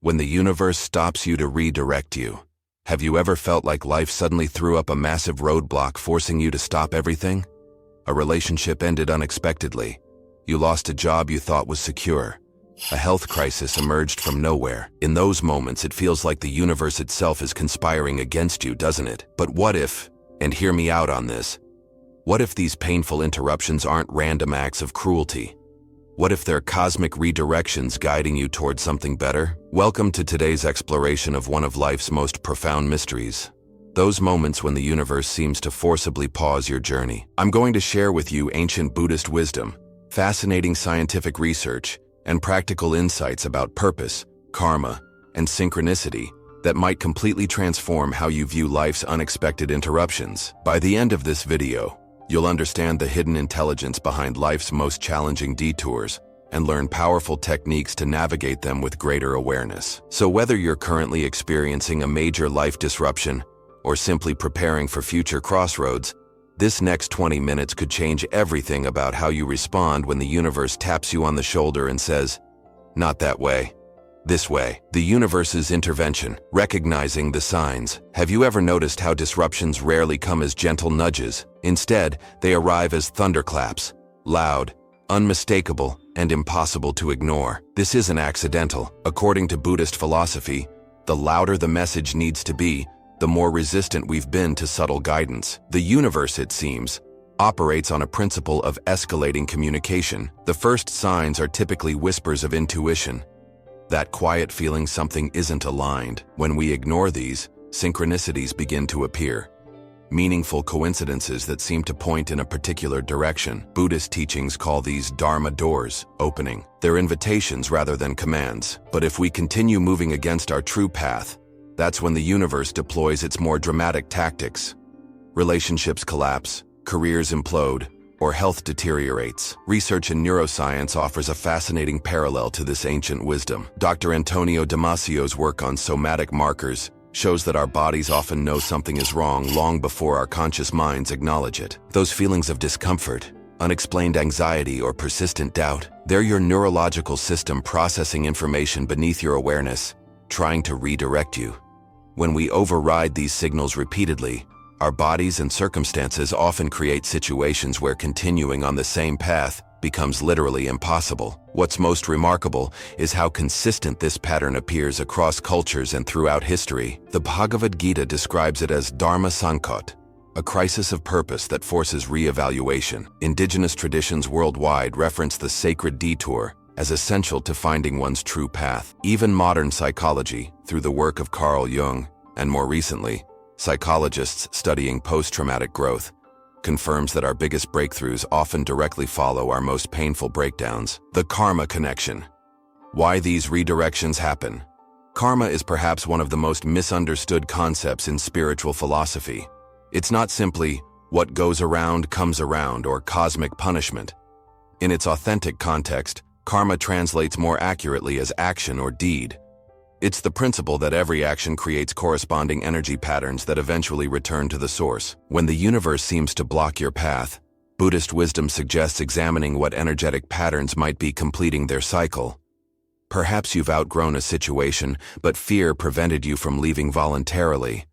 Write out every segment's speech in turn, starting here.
When the universe stops you to redirect you. Have you ever felt like life suddenly threw up a massive roadblock forcing you to stop everything? A relationship ended unexpectedly. You lost a job you thought was secure. A health crisis emerged from nowhere. In those moments, it feels like the universe itself is conspiring against you, doesn't it? But what if, and hear me out on this, what if these painful interruptions aren't random acts of cruelty? What if they're cosmic redirections guiding you towards something better? Welcome to today's exploration of one of life's most profound mysteries. Those moments when the universe seems to forcibly pause your journey. I'm going to share with you ancient Buddhist wisdom, fascinating scientific research, and practical insights about purpose, karma, and synchronicity that might completely transform how you view life's unexpected interruptions. By the end of this video, you'll understand the hidden intelligence behind life's most challenging detours and learn powerful techniques to navigate them with greater awareness. So whether you're currently experiencing a major life disruption or simply preparing for future crossroads, this next 20 minutes could change everything about how you respond when the universe taps you on the shoulder and says, "Not that way. This way." The universe's intervention, recognizing the signs. Have you ever noticed how disruptions rarely come as gentle nudges? Instead, they arrive as thunderclaps, loud, unmistakable, and impossible to ignore. This isn't accidental. According to Buddhist philosophy, the louder the message needs to be, the more resistant we've been to subtle guidance. The universe, it seems, operates on a principle of escalating communication. The first signs are typically whispers of intuition, that quiet feeling something isn't aligned. When we ignore these, synchronicities begin to appear. Meaningful coincidences that seem to point in a particular direction. Buddhist teachings call these Dharma doors opening. They're invitations rather than commands. But if we continue moving against our true path, that's when the universe deploys its more dramatic tactics. Relationships collapse, careers implode, or health deteriorates. Research in neuroscience offers a fascinating parallel to this ancient wisdom. Dr. Antonio Damasio's work on somatic markers shows that our bodies often know something is wrong long before our conscious minds acknowledge it. Those feelings of discomfort, unexplained anxiety, or persistent doubt, they're your neurological system processing information beneath your awareness, trying to redirect you. When we override these signals repeatedly, our bodies and circumstances often create situations where continuing on the same path becomes literally impossible. What's most remarkable is how consistent this pattern appears across cultures and throughout history. The Bhagavad Gita describes it as Dharma Sankot, a crisis of purpose that forces re-evaluation. Indigenous traditions worldwide reference the sacred detour as essential to finding one's true path. Even modern psychology, through the work of Carl Jung, and more recently, psychologists studying post-traumatic growth, confirms that our biggest breakthroughs often directly follow our most painful breakdowns. The karma connection. Why these redirections happen. Karma is perhaps one of the most misunderstood concepts in spiritual philosophy. It's not simply what goes around comes around or cosmic punishment. In its authentic context, karma translates more accurately as action or deed. It's the principle that every action creates corresponding energy patterns that eventually return to the source. When the universe seems to block your path, Buddhist wisdom suggests examining what energetic patterns might be completing their cycle. Perhaps you've outgrown a situation, but fear prevented you from leaving voluntarily.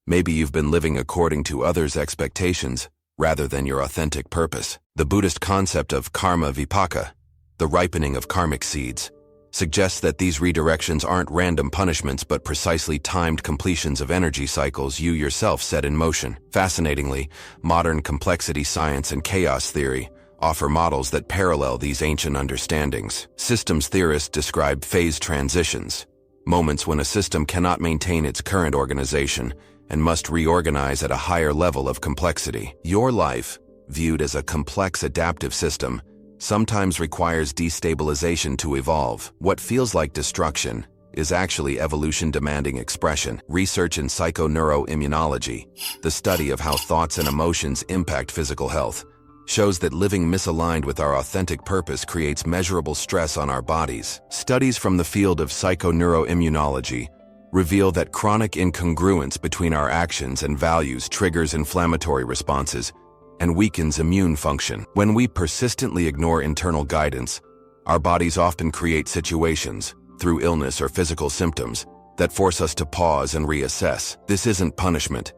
Maybe you've been living according to others' expectations rather than your authentic purpose. The Buddhist concept of karma vipaka, the ripening of karmic seeds, suggests that these redirections aren't random punishments but precisely timed completions of energy cycles you yourself set in motion. Fascinatingly, modern complexity science and chaos theory offer models that parallel these ancient understandings. Systems theorists describe phase transitions, moments when a system cannot maintain its current organization and must reorganize at a higher level of complexity. Your life, viewed as a complex adaptive system, sometimes requires destabilization to evolve. What feels like destruction is actually evolution-demanding expression. Research in psychoneuroimmunology, the study of how thoughts and emotions impact physical health, shows that living misaligned with our authentic purpose creates measurable stress on our bodies. Studies from the field of psychoneuroimmunology reveal that chronic incongruence between our actions and values triggers inflammatory responses and weakens immune function. When we persistently ignore internal guidance, our bodies often create situations, through illness or physical symptoms, that force us to pause and reassess. This isn't punishment.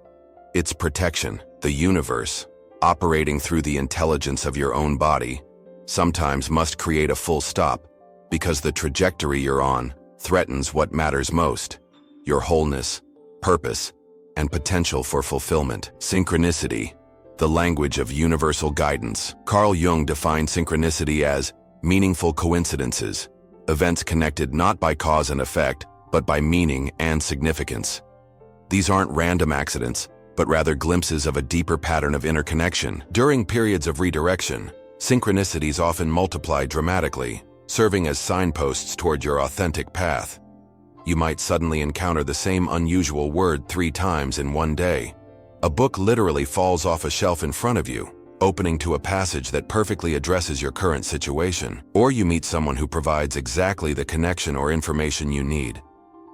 It's protection. The universe, operating through the intelligence of your own body, sometimes must create a full stop because the trajectory you're on threatens what matters most: your wholeness, purpose, and potential for fulfillment. Synchronicity, the language of universal guidance. Carl Jung defined synchronicity as meaningful coincidences, events connected not by cause and effect, but by meaning and significance. These aren't random accidents, but rather glimpses of a deeper pattern of interconnection. During periods of redirection, synchronicities often multiply dramatically, serving as signposts toward your authentic path. You might suddenly encounter the same unusual word 3 times in one day. A book literally falls off a shelf in front of you, opening to a passage that perfectly addresses your current situation. Or you meet someone who provides exactly the connection or information you need,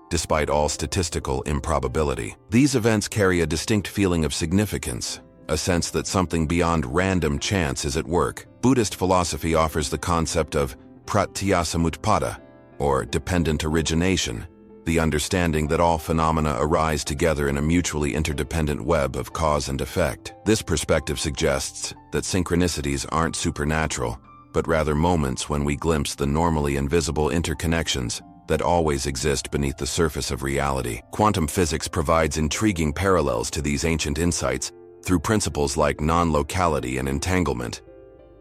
despite all statistical improbability. These events carry a distinct feeling of significance, a sense that something beyond random chance is at work. Buddhist philosophy offers the concept of pratyasamutpada, or dependent origination, the understanding that all phenomena arise together in a mutually interdependent web of cause and effect. This perspective suggests that synchronicities aren't supernatural, but rather moments when we glimpse the normally invisible interconnections that always exist beneath the surface of reality. Quantum physics provides intriguing parallels to these ancient insights through principles like non-locality and entanglement.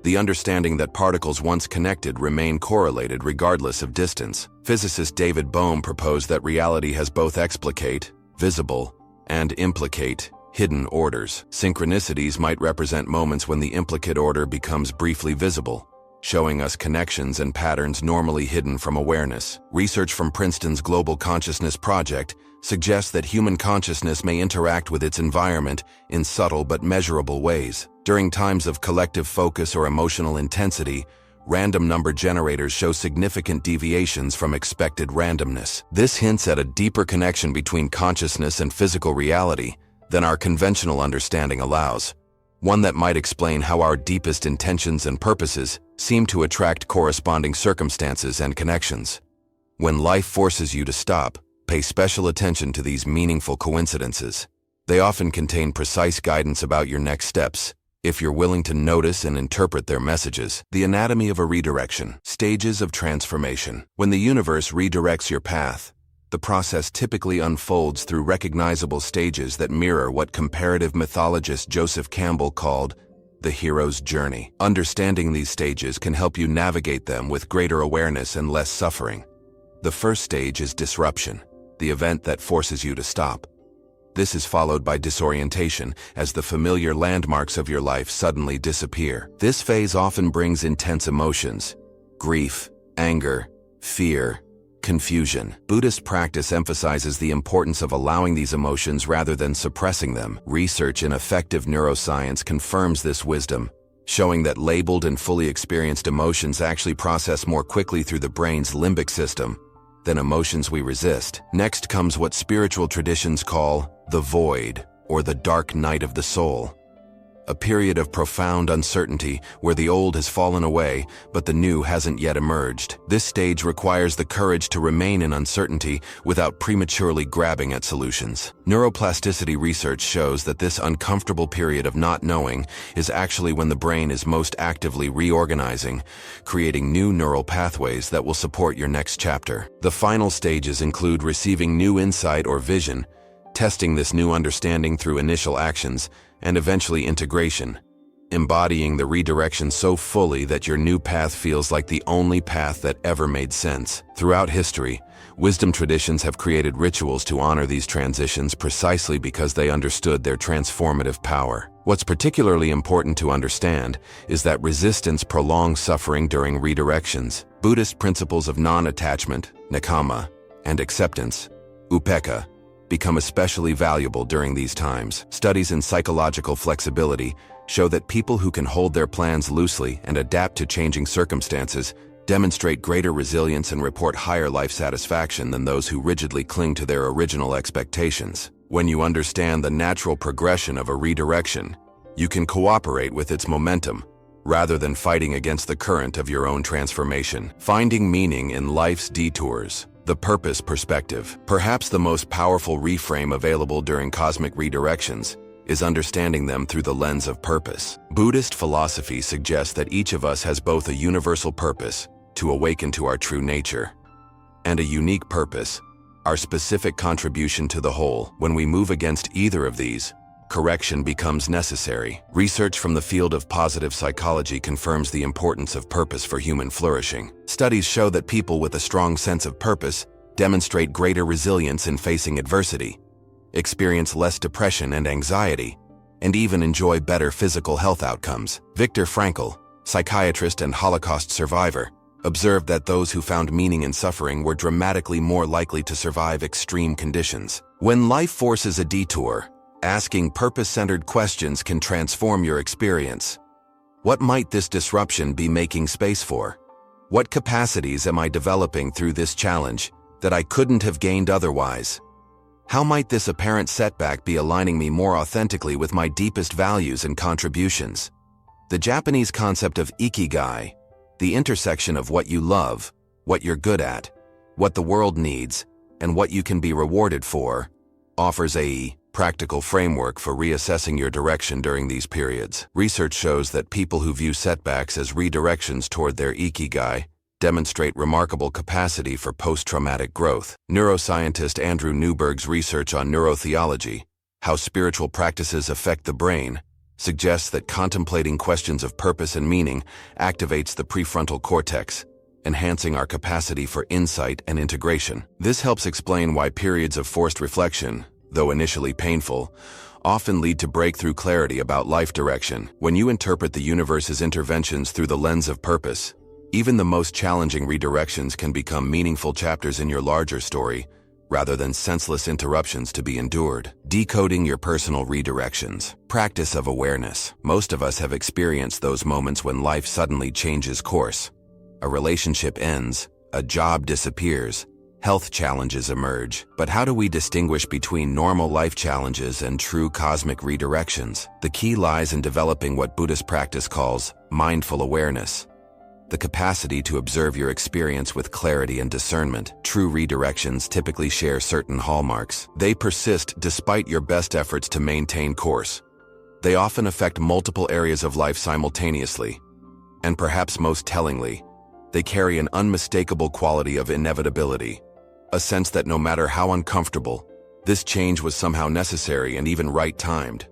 The understanding that particles once connected remain correlated regardless of distance. Physicist David Bohm proposed that reality has both explicate, visible, and implicate, hidden orders. Synchronicities might represent moments when the implicate order becomes briefly visible, showing us connections and patterns normally hidden from awareness. Research from Princeton's Global Consciousness Project suggests that human consciousness may interact with its environment in subtle but measurable ways. During times of collective focus or emotional intensity, random number generators show significant deviations from expected randomness. This hints at a deeper connection between consciousness and physical reality than our conventional understanding allows, one that might explain how our deepest intentions and purposes seem to attract corresponding circumstances and connections. When life forces you to stop, pay special attention to these meaningful coincidences. They often contain precise guidance about your next steps, if you're willing to notice and interpret their messages. The anatomy of a redirection. Stages of transformation. When the universe redirects your path, the process typically unfolds through recognizable stages that mirror what comparative mythologist Joseph Campbell called the hero's journey. Understanding these stages can help you navigate them with greater awareness and less suffering. The first stage is disruption, the event that forces you to stop. This is followed by disorientation, as the familiar landmarks of your life suddenly disappear. This phase often brings intense emotions: grief, anger, fear, confusion. Buddhist practice emphasizes the importance of allowing these emotions rather than suppressing them. Research in affective neuroscience confirms this wisdom, showing that labeled and fully experienced emotions actually process more quickly through the brain's limbic system than emotions we resist. Next comes what spiritual traditions call the void, or the dark night of the soul, a period of profound uncertainty where the old has fallen away, but the new hasn't yet emerged. This stage requires the courage to remain in uncertainty without prematurely grabbing at solutions. Neuroplasticity research shows that this uncomfortable period of not knowing is actually when the brain is most actively reorganizing, creating new neural pathways that will support your next chapter. The final stages include receiving new insight or vision, testing this new understanding through initial actions, and eventually integration, embodying the redirection so fully that your new path feels like the only path that ever made sense. Throughout history, wisdom traditions have created rituals to honor these transitions precisely because they understood their transformative power. What's particularly important to understand is that resistance prolongs suffering during redirections. Buddhist principles of non-attachment, nekkhamma, and acceptance, upekkha, become especially valuable during these times. Studies in psychological flexibility show that people who can hold their plans loosely and adapt to changing circumstances demonstrate greater resilience and report higher life satisfaction than those who rigidly cling to their original expectations. When you understand the natural progression of a redirection, you can cooperate with its momentum rather than fighting against the current of your own transformation. Finding meaning in life's detours. The purpose perspective. Perhaps the most powerful reframe available during cosmic redirections is understanding them through the lens of purpose. Buddhist philosophy suggests that each of us has both a universal purpose, to awaken to our true nature, and a unique purpose, our specific contribution to the whole. When we move against either of these, correction becomes necessary. Research from the field of positive psychology confirms the importance of purpose for human flourishing. Studies show that people with a strong sense of purpose demonstrate greater resilience in facing adversity, experience less depression and anxiety, and even enjoy better physical health outcomes. Viktor Frankl, psychiatrist and Holocaust survivor, observed that those who found meaning in suffering were dramatically more likely to survive extreme conditions. When life forces a detour, asking purpose-centered questions can transform your experience. What might this disruption be making space for? What capacities am I developing through this challenge that I couldn't have gained otherwise? How might this apparent setback be aligning me more authentically with my deepest values and contributions? The Japanese concept of ikigai, the intersection of what you love, what you're good at, what the world needs, and what you can be rewarded for, offers a practical framework for reassessing your direction during these periods. Research shows that people who view setbacks as redirections toward their ikigai demonstrate remarkable capacity for post-traumatic growth. Neuroscientist Andrew Newberg's research on neurotheology, how spiritual practices affect the brain, suggests that contemplating questions of purpose and meaning activates the prefrontal cortex, enhancing our capacity for insight and integration. This helps explain why periods of forced reflection, though initially painful, often lead to breakthrough clarity about life direction. When you interpret the universe's interventions through the lens of purpose, even the most challenging redirections can become meaningful chapters in your larger story, rather than senseless interruptions to be endured. Decoding your personal redirections. Practice of awareness. Most of us have experienced those moments when life suddenly changes course. A relationship ends, a job disappears, health challenges emerge. But how do we distinguish between normal life challenges and true cosmic redirections? The key lies in developing what Buddhist practice calls mindful awareness, the capacity to observe your experience with clarity and discernment. True redirections typically share certain hallmarks. They persist despite your best efforts to maintain course. They often affect multiple areas of life simultaneously. And perhaps most tellingly, they carry an unmistakable quality of inevitability, a sense that no matter how uncomfortable, this change was somehow necessary and even right-timed.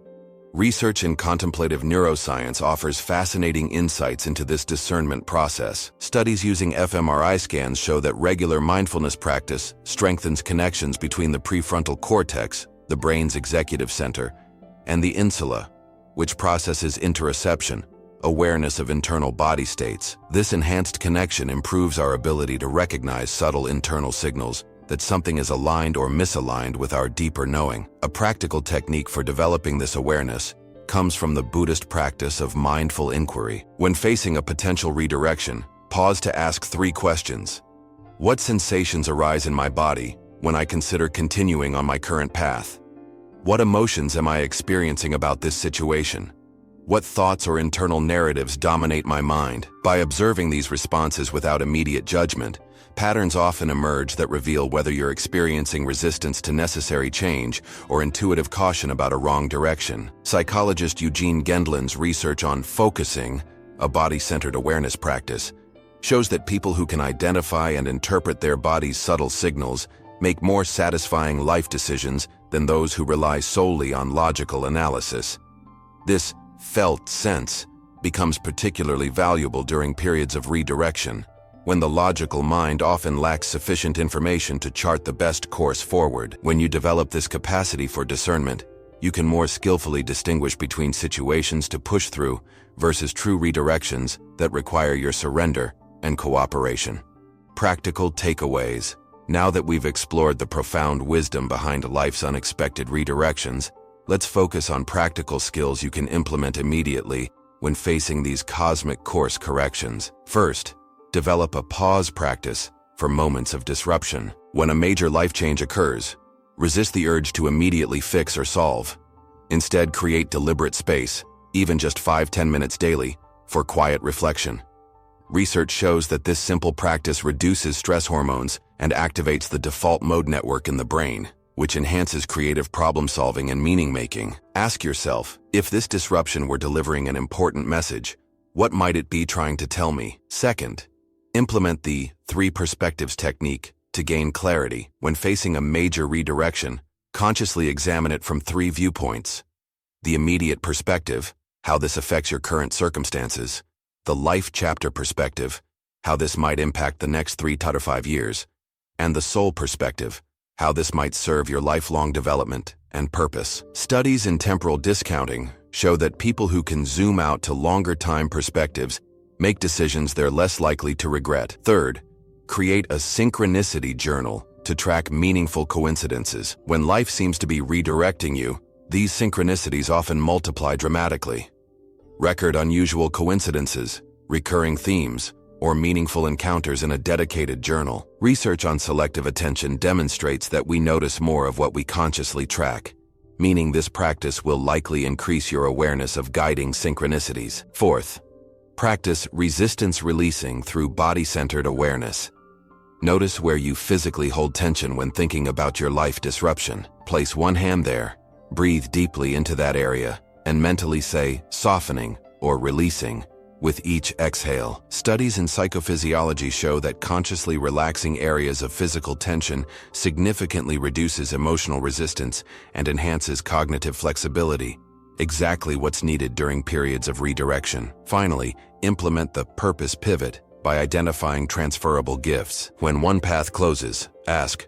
Research in contemplative neuroscience offers fascinating insights into this discernment process. Studies using fMRI scans show that regular mindfulness practice strengthens connections between the prefrontal cortex, the brain's executive center, and the insula, which processes interoception, awareness of internal body states. This enhanced connection improves our ability to recognize subtle internal signals that something is aligned or misaligned with our deeper knowing. A practical technique for developing this awareness comes from the Buddhist practice of mindful inquiry. When facing a potential redirection, pause to ask 3 questions. What sensations arise in my body when I consider continuing on my current path? What emotions am I experiencing about this situation? What thoughts or internal narratives dominate my mind? By observing these responses without immediate judgment, patterns often emerge that reveal whether you're experiencing resistance to necessary change or intuitive caution about a wrong direction. Psychologist Eugene Gendlin's research on focusing, a body-centered awareness practice, shows that people who can identify and interpret their body's subtle signals make more satisfying life decisions than those who rely solely on logical analysis. This felt sense becomes particularly valuable during periods of redirection, when the logical mind often lacks sufficient information to chart the best course forward. When you develop this capacity for discernment, you can more skillfully distinguish between situations to push through versus true redirections that require your surrender and cooperation. Practical takeaways. Now that we've explored the profound wisdom behind life's unexpected redirections, let's focus on practical skills you can implement immediately when facing these cosmic course corrections. First, develop a pause practice for moments of disruption. When a major life change occurs, resist the urge to immediately fix or solve. Instead, create deliberate space, even just 5-10 minutes daily, for quiet reflection. Research shows that this simple practice reduces stress hormones and activates the default mode network in the brain, which enhances creative problem-solving and meaning-making. Ask yourself, if this disruption were delivering an important message, what might it be trying to tell me? Second, implement the 3 perspectives technique to gain clarity. When facing a major redirection, consciously examine it from 3 viewpoints: the immediate perspective, how this affects your current circumstances; the life chapter perspective, how this might impact the next 3 to 5 years; and the soul perspective, how this might serve your lifelong development and purpose. Studies in temporal discounting show that people who can zoom out to longer time perspectives make decisions they're less likely to regret. Third, create a synchronicity journal to track meaningful coincidences. When life seems to be redirecting you, these synchronicities often multiply dramatically. Record unusual coincidences, recurring themes, or meaningful encounters in a dedicated journal. Research on selective attention demonstrates that we notice more of what we consciously track, meaning this practice will likely increase your awareness of guiding synchronicities. Fourth, practice resistance releasing through body-centered awareness. Notice where you physically hold tension when thinking about your life disruption. Place one hand there, breathe deeply into that area, and mentally say softening or releasing with each exhale. Studies in psychophysiology show that consciously relaxing areas of physical tension significantly reduces emotional resistance and enhances cognitive flexibility, exactly what's needed during periods of redirection. Finally, implement the purpose pivot by identifying transferable gifts. When one path closes, ask,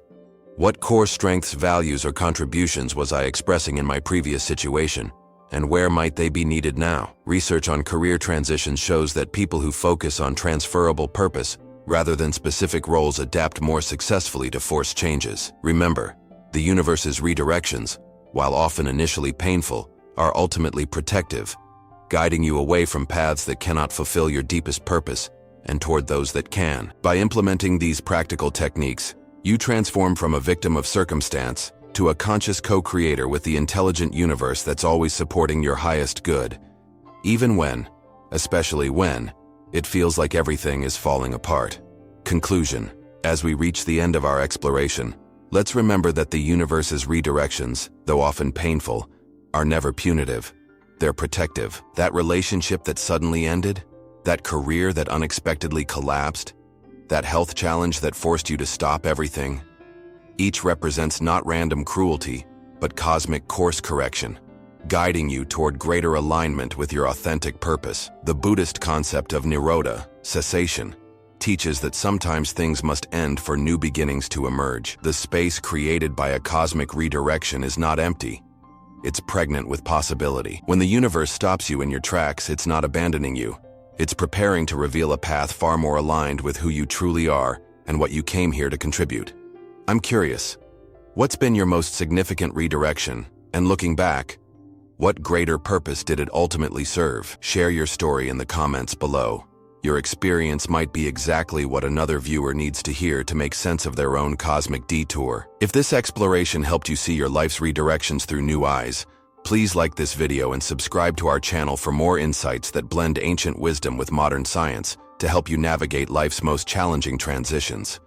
what core strengths, values, or contributions was I expressing in my previous situation? And where might they be needed now? Research on career transitions shows that people who focus on transferable purpose rather than specific roles adapt more successfully to forced changes. Remember, the universe's redirections, while often initially painful, are ultimately protective, guiding you away from paths that cannot fulfill your deepest purpose and toward those that can. By implementing these practical techniques, you transform from a victim of circumstance to a conscious co-creator with the intelligent universe that's always supporting your highest good, even when, especially when, it feels like everything is falling apart. Conclusion: as we reach the end of our exploration, let's remember that the universe's redirections, though often painful, are never punitive. They're protective. That relationship that suddenly ended, that career that unexpectedly collapsed, that health challenge that forced you to stop everything, each represents not random cruelty, but cosmic course correction, guiding you toward greater alignment with your authentic purpose. The Buddhist concept of nirodha, cessation, teaches that sometimes things must end for new beginnings to emerge. The space created by a cosmic redirection is not empty. It's pregnant with possibility. When the universe stops you in your tracks, it's not abandoning you. It's preparing to reveal a path far more aligned with who you truly are and what you came here to contribute. I'm curious, what's been your most significant redirection? And looking back, what greater purpose did it ultimately serve? Share your story in the comments below. Your experience might be exactly what another viewer needs to hear to make sense of their own cosmic detour. If this exploration helped you see your life's redirections through new eyes, please like this video and subscribe to our channel for more insights that blend ancient wisdom with modern science to help you navigate life's most challenging transitions.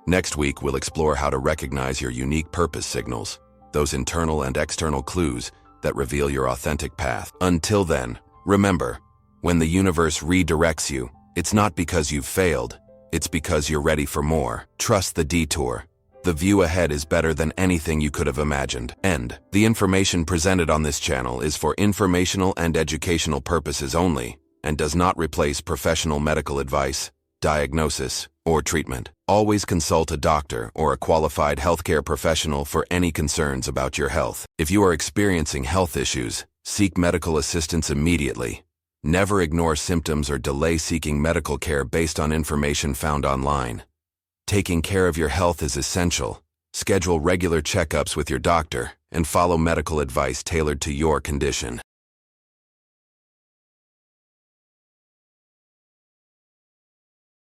Next week, we'll explore how to recognize your unique purpose signals, those internal and external clues that reveal your authentic path. Until then, remember, when the universe redirects you, it's not because you've failed, it's because you're ready for more. Trust the detour. The view ahead is better than anything you could have imagined. End. The information presented on this channel is for informational and educational purposes only and does not replace professional medical advice, diagnosis, or treatment. Always consult a doctor or a qualified healthcare professional for any concerns about your health. If you are experiencing health issues, seek medical assistance immediately. Never ignore symptoms or delay seeking medical care based on information found online. Taking care of your health is essential. Schedule regular checkups with your doctor and follow medical advice tailored to your condition.